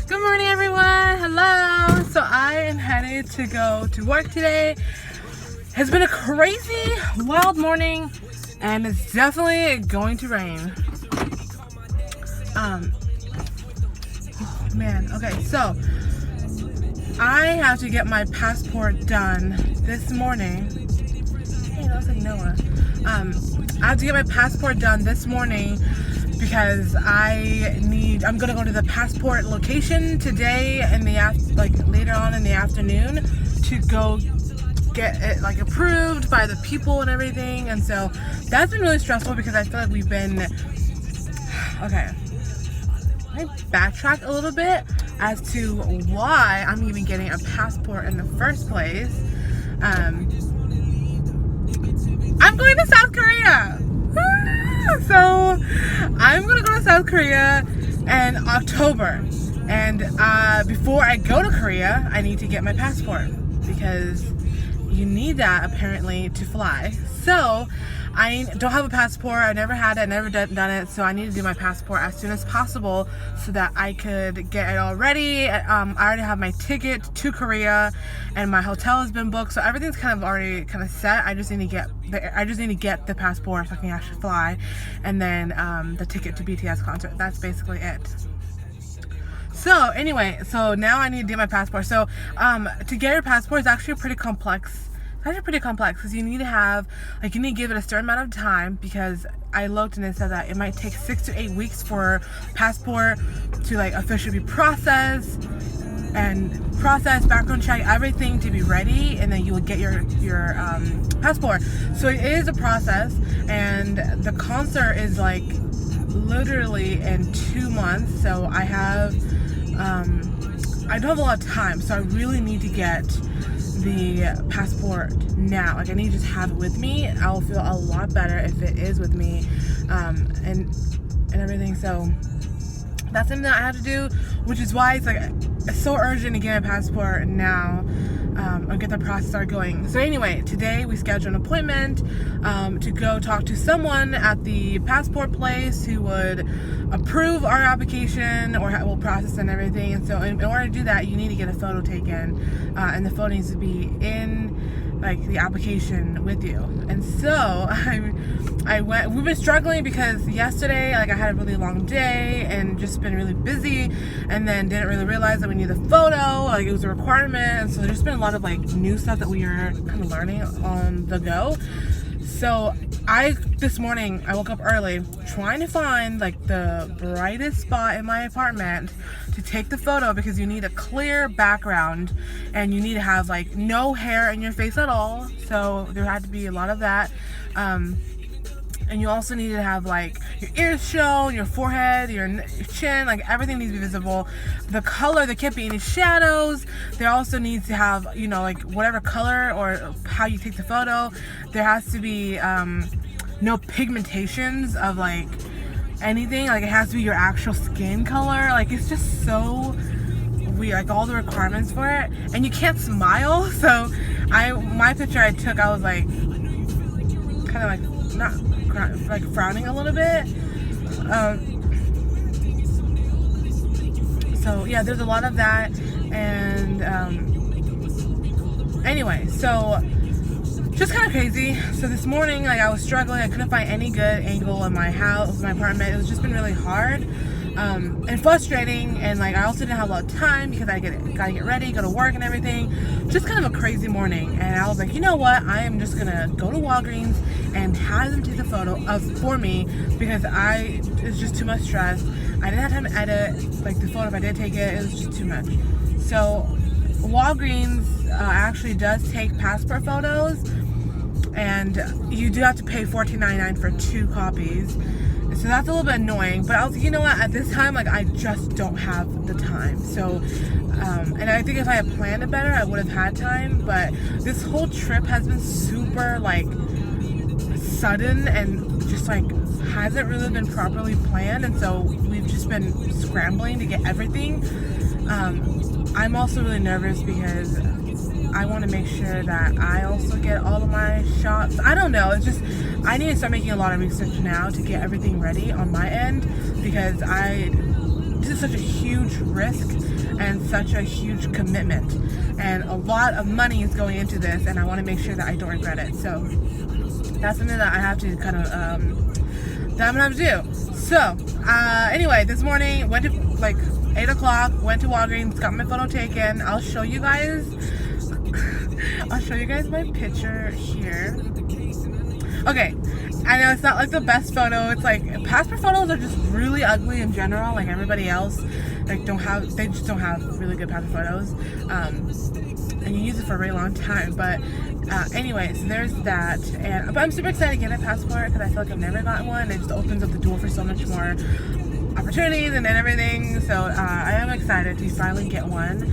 Good morning, everyone. Hello. So I am headed to go to work today. It's been a crazy, wild morning, and it's definitely going to rain. Oh man. Okay, so I have to get my passport done this morning. Hey, that looks like Noah. I have to get my passport done this morning because I'm gonna go to the passport location today in the later on in the afternoon to go get it approved by the people and everything. And so that's been really stressful because I feel like we've been okay. Let me backtrack a little bit as to why I'm even getting a passport in the first place. I'm going to South Korea. So I'm gonna go to South Korea in October, and before I go to Korea I need to get my passport because you need that apparently to fly. So I don't have a passport. I never had it, never done it, so I need to do my passport as soon as possible so that I could get it all ready. I already have my ticket to Korea and my hotel has been booked, so everything's already set. I just need to get the passport so I can actually fly, and then the ticket to BTS concert. That's basically it. So anyway, so now I need to do my passport. So to get your passport is actually pretty complex. It's actually pretty complex because you need to have, you need to give it a certain amount of time, because I looked and it said that it might take 6 to 8 weeks for passport to officially be processed, background check, everything to be ready, and then you will get your passport. So it is a process, and the concert is literally in 2 months. So I don't have a lot of time, so I really need to get the passport now. I need to just have it with me. I'll feel a lot better if it is with me, and everything. So that's something that I have to do, which is why it's so urgent to get my passport now, or get the process started going. So anyway, today we scheduled an appointment to go talk to someone at the passport place who would approve our application or will process and everything. And so in order to do that, you need to get a photo taken, and the photo needs to be in the application with you. And so we've been struggling because yesterday I had a really long day and just been really busy, and then didn't really realize that we need the photo, it was a requirement. And so there's just been a lot of new stuff that we are learning on the go. So this morning I woke up early trying to find the brightest spot in my apartment to take the photo, because you need a clear background and you need to have no hair in your face at all. So there had to be a lot of that. And you also need to have your ears shown, your forehead, your chin, everything needs to be visible. The color, there can't be any shadows. There also needs to have, whatever color or how you take the photo. There has to be no pigmentations of anything. It has to be your actual skin color. It's just so weird, all the requirements for it. And you can't smile. So my picture I took, I was not frowning a little bit. So yeah, there's a lot of that. And anyway, so just crazy. So this morning, I was struggling. I couldn't find any good angle in my house, my apartment. It was just been really hard and frustrating. And I also didn't have a lot of time because I gotta get ready, go to work and everything. Just a crazy morning. And I was you know what? I am just gonna go to Walgreens and have them take the photo for me, because it's just too much stress. I didn't have time to edit the photo. If I did take it, it was just too much. So Walgreens actually does take passport photos, and you do have to pay $14.99 for 2 copies. So that's a little bit annoying, but I was you know what, at this time I just don't have the time. So and I think if I had planned it better, I would have had time. But this whole trip has been super sudden and just hasn't really been properly planned, and so we've just been scrambling to get everything. I'm also really nervous because I want to make sure that I also get all of my shots. I don't know, it's just I need to start making a lot of research now to get everything ready on my end, because I this is such a huge risk and such a huge commitment, and a lot of money is going into this, and I want to make sure that I don't regret it. So that's something that I have to kind of that I'm gonna have to do. So anyway, this morning went to like 8 o'clock, went to Walgreens, got my photo taken. I'll show you guys my picture here. Okay, I know it's not like the best photo. It's like passport photos are just really ugly in general. Like everybody else, like they just don't have really good passport photos. And you use it for a very long time. But anyway, so there's that. But I'm super excited to get a passport because I feel like I've never gotten one. It just opens up the door for so much more opportunities and everything. So I am excited to finally get one.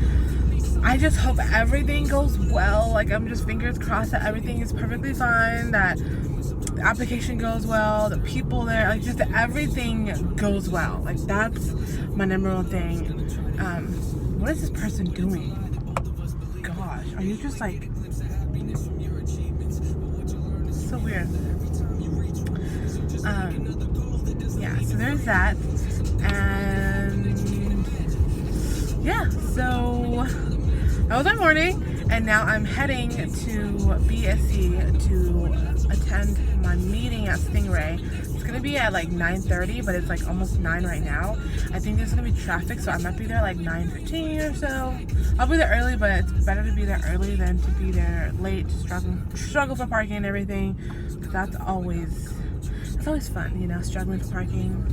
I just hope everything goes well. Like, I'm just fingers crossed that everything is perfectly fine, that the application goes well, the people there, like just everything goes well. Like, that's my number one thing. What is this person doing? Gosh, are you just like, so weird. Yeah, so there's that. And yeah, so that was my morning, and now I'm heading to BSC to attend my meeting at Stingray. It's gonna be at like 9:30, but it's like almost 9 right now. I think there's gonna be traffic, so I might be there like 9:15 or so. I'll be there early, but it's better to be there early than to be there late, struggle for parking and everything. That's always fun, you know, struggling for parking.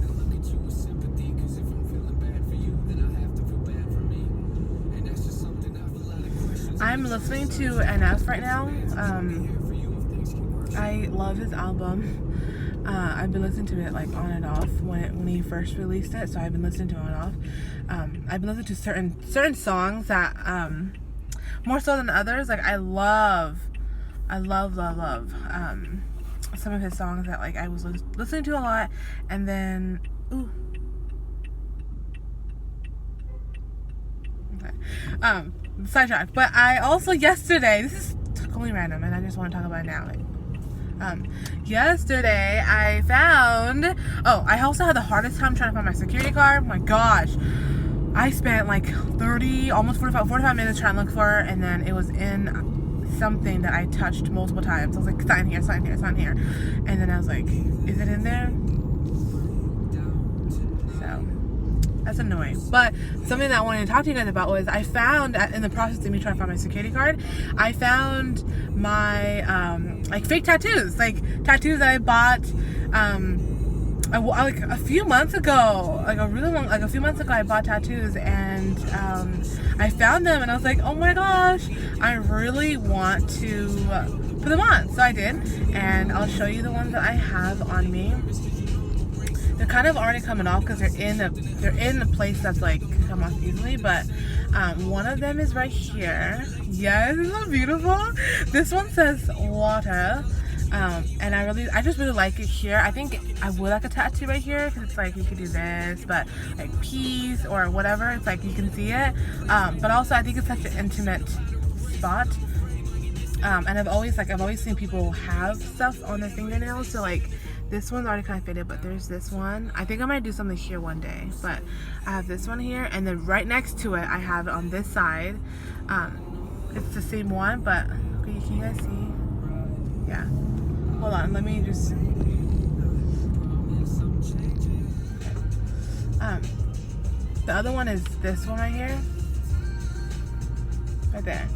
I'm listening to NF right now. I love his album. I've been listening to it like on and off when he first released it, so I've been listening to it on and off. I've been listening to certain songs that more so than others. Like I love some of his songs that like I was listening to a lot, and then sidetracked. But I also yesterday, this is totally random and I just want to talk about it now. Like, yesterday I found, I also had the hardest time trying to find my security card. My gosh, I spent like 30, almost 45 minutes trying to look for it, and then it was in something that I touched multiple times. I was like, sign here, and then I was like, is it in there? So that's annoying. But something that I wanted to talk to you guys about was I found, in the process of me trying to find my security card, I found my like fake tattoos, like tattoos that I bought like a few months ago, like a few months ago I bought tattoos, and I found them, and I was like, oh my gosh, I really want to put them on. So I did, and I'll show you the ones that I have on me. They're kind of already coming off because they're in a place that's like come off easily, but one of them is right here. Yes, isn't that beautiful? This one says water, and I just really like it here. I think I would like a tattoo right here because it's like you could do this, but like peace or whatever, it's like you can see it, but also I think it's such an intimate spot, and I've always seen people have stuff on their fingernails, so like this one's already kind of faded, but there's this one. I think I might do something here one day, but I have this one here, and then right next to it I have it on this side. It's the same one, but okay, can you guys see? Yeah, hold on, let me just the other one is this one right here, right there,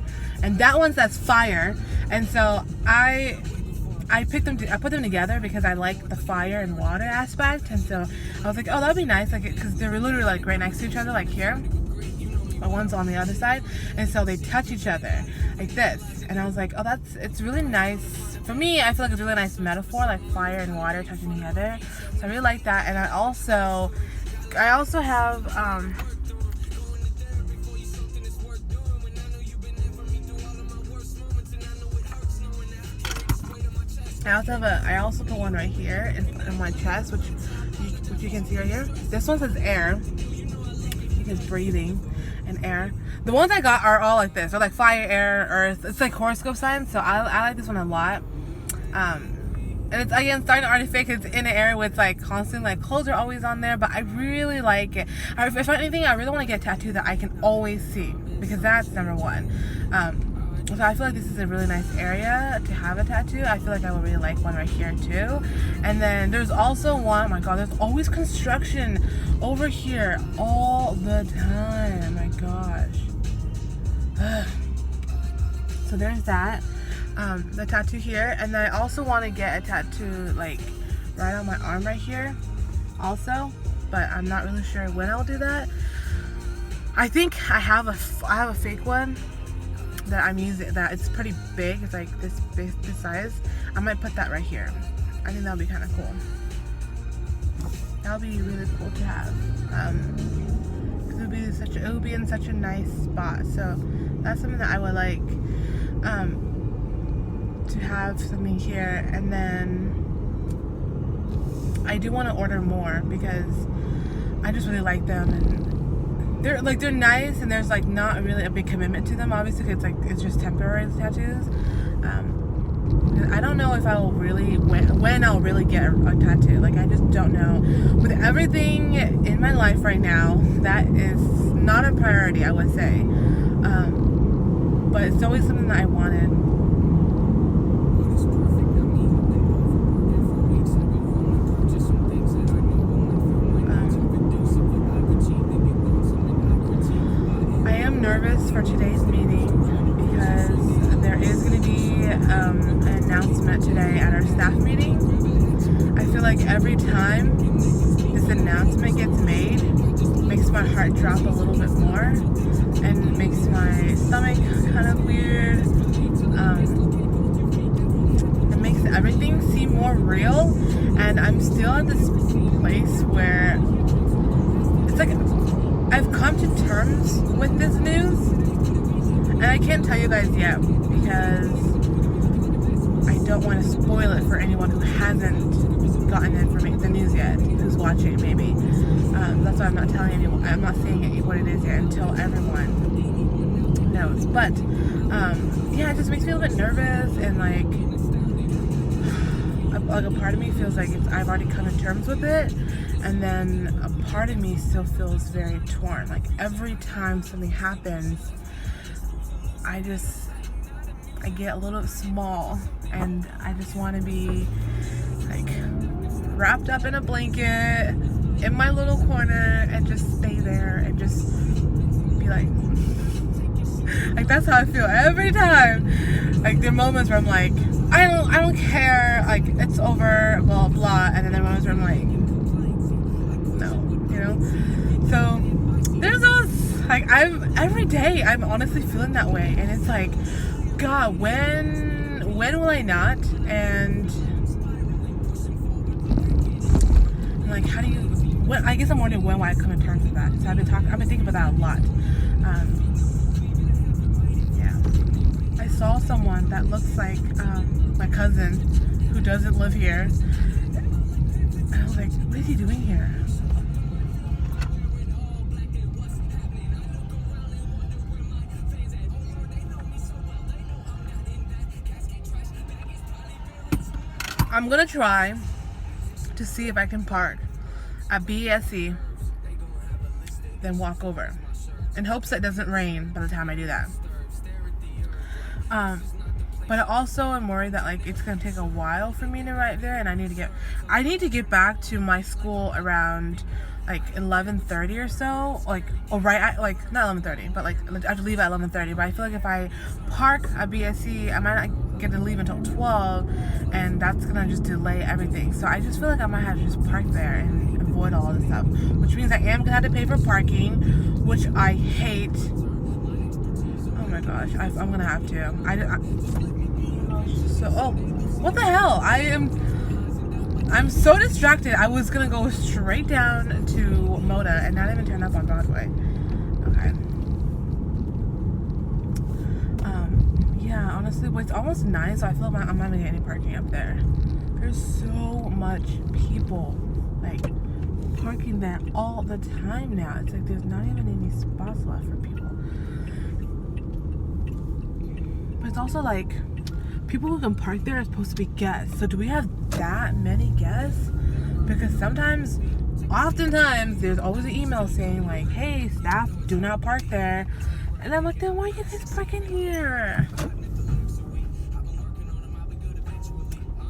and that one says fire. And so I put them together because I like the fire and water aspect, and so I was like, oh, that would be nice, like, because they're literally like right next to each other, like here, but one's on the other side, and so they touch each other like this, and I was like, oh, it's really nice. For me, I feel like it's a really nice metaphor, like fire and water touching together, so I really like that. And I also have I also put one right here in my chest, which you can see right here. This one says air, because breathing and air. The ones I got are all like this. They're like fire, air, earth. It's like horoscope signs, so I like this one a lot. And And it's again starting to already fake. It's in an area with like constant like clothes are always on there, but I really like it. If anything, I really want to get a tattoo that I can always see, because that's number one. So I feel like this is a really nice area to have a tattoo. I feel like I would really like one right here too. And then there's also one, oh my god, there's always construction over here all the time. Oh my gosh. So there's that. The tattoo here, and then I also want to get a tattoo like right on my arm right here also, but I'm not really sure when I'll do that. I think I have a fake one that I'm using that it's pretty big. It's like this size. I might put that right here. I think that'll be kind of cool. That'll be really cool to have. It would be in such a nice spot. So that's something that I would like to have something here. And then I do want to order more because I just really like them, and they're nice, and there's like not really a big commitment to them, obviously, because it's just temporary tattoos. I don't know if I will really when I'll really get a tattoo. Like, I just don't know. With everything in my life right now, that is not a priority, I would say. But it's always something that I wanted. Nervous for today's meeting because there is going to be an announcement today at our staff meeting. I feel like every time this announcement gets made, it makes my heart drop a little bit more and makes my stomach kind of weird. It makes everything seem more real, and I'm still at this place where it's like I've come to terms with this news, and I can't tell you guys yet because I don't want to spoil it for anyone who hasn't gotten the news yet, who's watching maybe. That's why I'm not telling anyone. I'm not saying what it is yet until everyone knows. But yeah, it just makes me a little bit nervous, and like a part of me feels like I've already come to terms with it, and then a part of me still feels very torn. Like every time something happens, I get a little small, and I just want to be like wrapped up in a blanket in my little corner and just stay there and just be like that's how I feel every time. Like there are moments where I'm like, I don't care, like it's over, blah blah, and then there are moments where I'm like, no, you know. So there's those, like every day I'm honestly feeling that way, and it's like, God, when will I not? And like, how do you? I guess I'm wondering when will I come to terms with that. So I've been thinking about that a lot. Yeah, I saw someone that looks like my cousin who doesn't live here, and I was like, what is he doing here? I'm gonna try to see if I can park at BSE, then walk over, in hopes that it doesn't rain by the time I do that. But I also am worried that like it's gonna take a while for me to ride there, and I need to get back to my school around like 11:30 or so, like, or right at, like, not 11:30, but like I have to leave at 11:30. But I feel like if I park at BSE, I might not get to leave until 12, and that's gonna just delay everything. So I just feel like I might have to just park there and avoid all this stuff, which means I am gonna have to pay for parking, which I hate. Oh my gosh, I'm gonna have to. What the hell? I'm so distracted. I was gonna go straight down to Moda and not even turn up on Broadway. Okay. Yeah, honestly, but it's almost 9, so I feel like I'm not gonna get any parking up there. There's so much people like parking there all the time now. It's like there's not even any spots left for people. But it's also like, people who can park there are supposed to be guests. So do we have that many guests, because oftentimes there's always an email saying like, hey, staff, do not park there. And I'm like, then why are you guys parking here?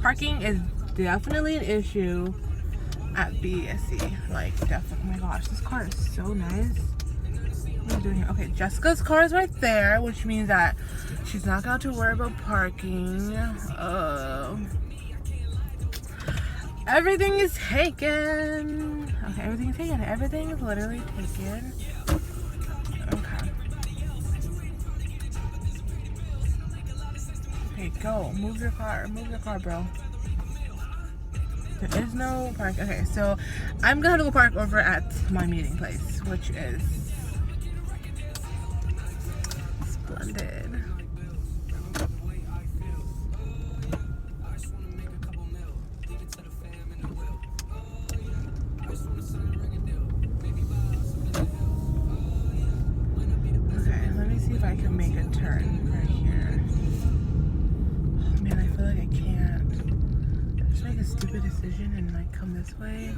Parking is definitely an issue at BSC. Like, definitely. Oh my gosh, this car is so nice. What are we doing here? Okay, Jessica's car is right there, which means that she's not going to have to worry about parking. Everything is taken. Okay, everything is taken. Everything is literally taken. Okay. Okay, go. Move your car. Move your car, bro. There is no park. Okay, so I'm gonna have to go park over at my meeting place, which is splendid. Okay, let me see if I can make a turn right here. Oh man, I feel like I can't. Just make a stupid decision and like come this way.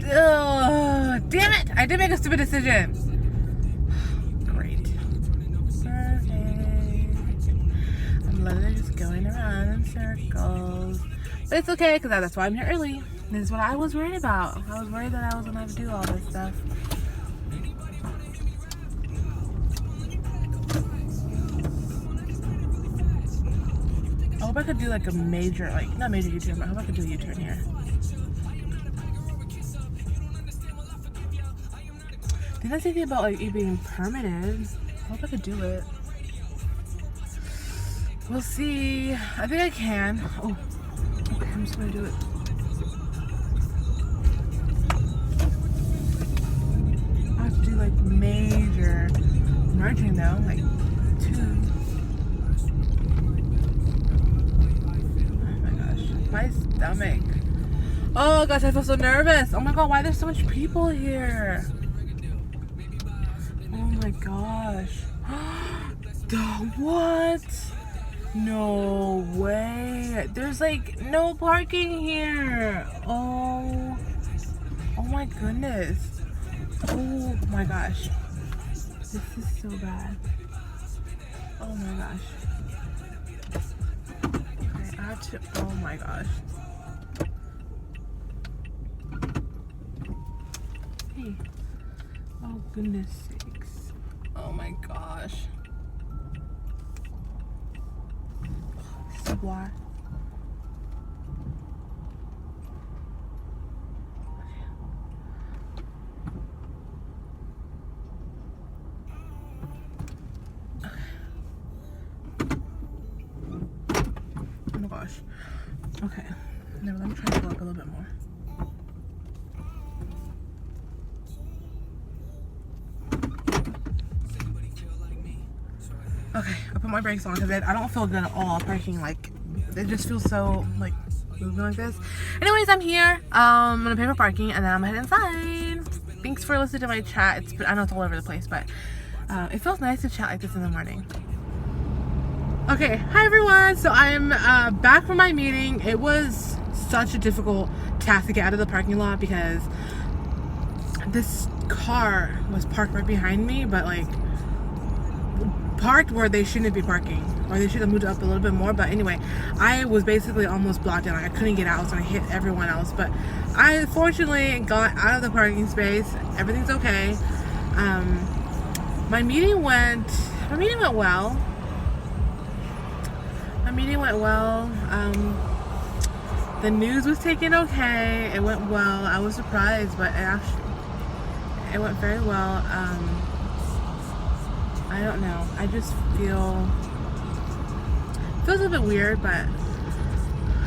Oh, damn it! I did make a stupid decision. Great. Perfect. I'm literally just going around in circles. But it's okay, because that's why I'm here early. This is what I was worried about. I was worried that I was going to have to do all this stuff. I hope I could do like a major, like, not major U-turn, but I hope I could do a U-turn here. Didn't say anything about like it being permitted. I hope I could do it. We'll see. I think I can. Oh, okay, I'm just gonna do it. I have to do like major merging though, like 2. My stomach. Oh gosh, I feel so nervous. Oh my god, why are there so much people here? Oh my gosh. What? No way. There's like no parking here. Oh my goodness. Oh my gosh. This is so bad. Oh my gosh. Oh my gosh. Hey. Oh goodness sakes. Oh my gosh. This is why. Okay, now let me try to go up a little bit more. Okay, I put my brakes on because I don't feel good at all parking. Like, it just feels so like moving like this. Anyways, I'm here. I'm gonna pay for parking and then I'm heading inside. Thanks for listening to my chat. I know it's all over the place, but it feels nice to chat like this in the morning. Okay, hi everyone. So I'm back from my meeting. It was such a difficult task to get out of the parking lot because this car was parked right behind me, but like parked where they shouldn't be parking, or they should have moved up a little bit more. But anyway, I was basically almost blocked in. Like, I couldn't get out, so I hit everyone else. But I fortunately got out of the parking space. Everything's okay. My meeting went well. The news was taken okay. It went well. I was surprised, but it went very well. I don't know. I just feels a little bit weird, but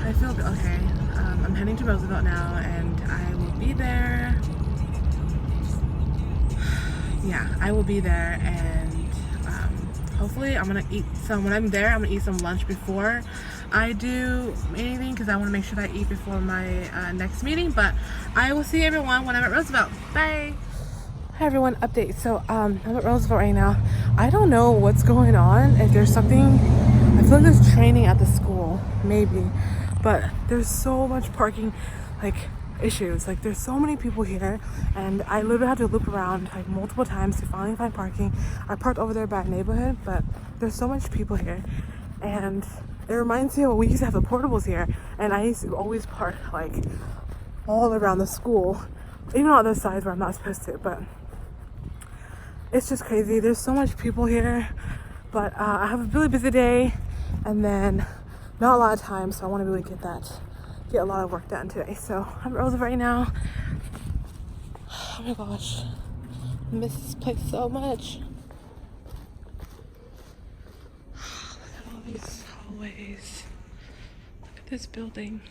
I feel okay. I'm heading to Roosevelt now, and I will be there. Yeah, I will be there, and hopefully I'm gonna eat some. When I'm there, I'm gonna eat some lunch before I do anything, because I want to make sure that I eat before my next meeting. But I will see everyone when I'm at Roosevelt. Bye. Hi everyone, update. So I'm at Roosevelt right now. I don't know what's going on. If there's something, I feel like there's training at the school. maybe. But there's so much parking like issues. Like there's so many people here, and I literally had to loop around like multiple times to finally find parking. I parked over there by neighborhood, but there's so much people here, and it reminds me of when we used to have the portables here, and I used to always park like all around the school, even on other sides where I'm not supposed to. But it's just crazy. There's so much people here, but I have a really busy day, and then not a lot of time, so I want to really get a lot of work done today. So I'm at Roosevelt right now. Oh my gosh, I miss this place so much. Look at all these hallways. Look at this building.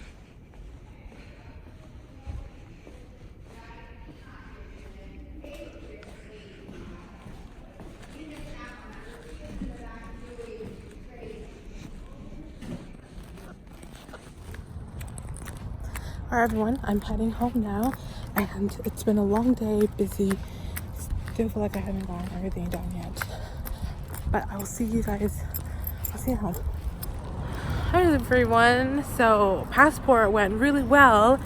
Alright everyone, I'm heading home now, and it's been a long day, busy. Still feel like I haven't gotten everything done yet, but I will see you guys. I'll see you at home. Hi everyone. So passport went really well.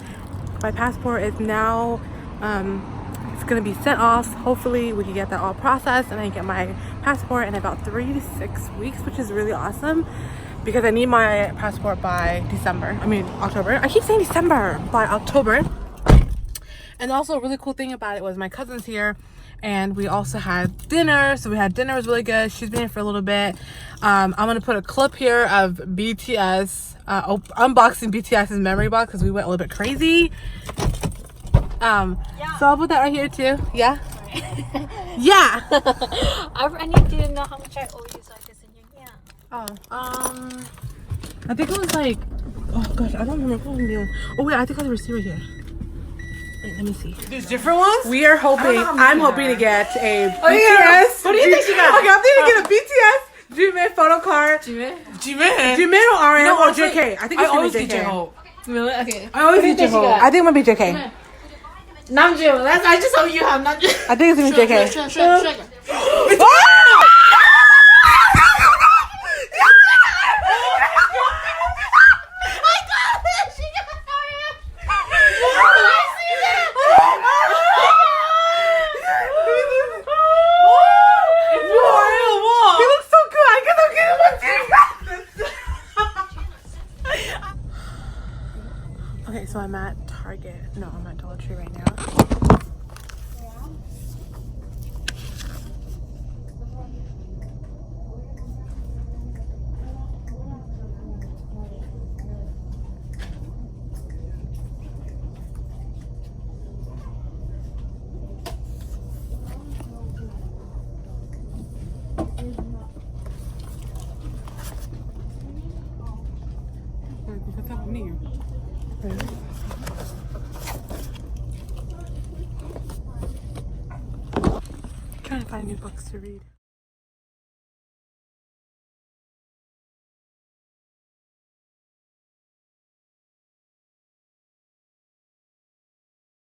My passport is now it's gonna be sent off. Hopefully we can get that all processed and I can get my passport in about 3 to 6 weeks, which is really awesome, because I need my passport by October. I keep saying December, by October. And also a really cool thing about it was my cousin's here, and we also had dinner. So we had dinner, it was really good. She's been here for a little bit. I'm gonna put a clip here of BTS, unboxing BTS's memory box, because we went a little bit crazy. Yeah. So I'll put that right here too. Yeah? Yeah! I need to know how much I owe you so I can send you. Yeah. Oh, I think it was like, oh gosh, I don't remember. Oh wait, I think I have the receiver here. Wait, let me see. There's different ones? We are hoping, I'm hoping to get a BTS. What do you think you got? Okay, I'm thinking to get a BTS Jimin photo card. Jimin Or RM or JK. I think it's gonna be JK. J-Hope. Really? Okay. I always think get you got? I think it might be JK. Namjoon. I just hope you have Namjoon. I think it's gonna be JK. Sure. Okay, so I'm at Target. No, I'm at Dollar Tree right now. Trying to find new books to read.